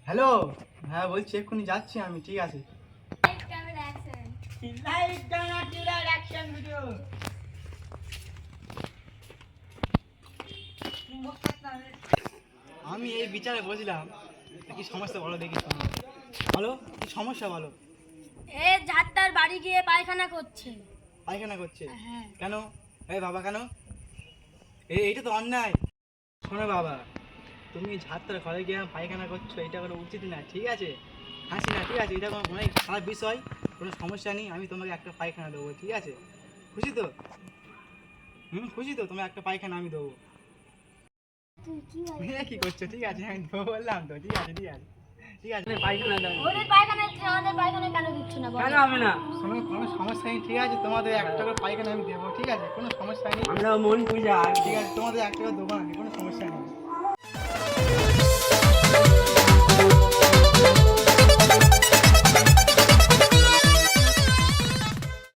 Hello, হ্যাঁ বলছি এক্ষুনি যাচ্ছি আমি, ঠিক আছে। আমি এই বিচারে বসলাম, কি সমস্যা বলো দেখি শোনো। বলো কি সমস্যা বলো। এ যাত্রার বাড়ি গিয়ে পায়খানা করছে। পায়খানা করছে? হ্যাঁ। কেন? এই বাবা কেন? এইটা তো অন্যায়। শোনো বাবা, তুমি ঝাড়তার ঘরে গিয়ে পায়খানা করছো, এটা কোনো উচিত না, ঠিক আছে? হাসি না, ঠিক আছে? এটা কোনো অনেক খারাপ বিষয়, কোনো সমস্যা নেই, আমি তোমাকে একটা পায়খানা দেবো, ঠিক আছে? খুশি তো? খুশি তো? তোমার একটা পায়খানা আমি দেবো। কি করছো? ঠিক আছে, আমি দেবো বললাম তো, ঠিক আছে ঠিক আছে ঠিক আছে। পায়খানা দাও। ওদের পায়খানা আমাদের পায়খানা কেন দিচ্ছ না? কেন হবে না? শোনো, কোনো সমস্যা নেই, ঠিক আছে? তোমাদের একটা করে পায়খানা আমি দেবো, ঠিক আছে? কোনো সমস্যা নেই। আমরা মন পূজা, ঠিক আছে? তোমাদের একটা করে দেবো আমি, কোনো সমস্যা নেই।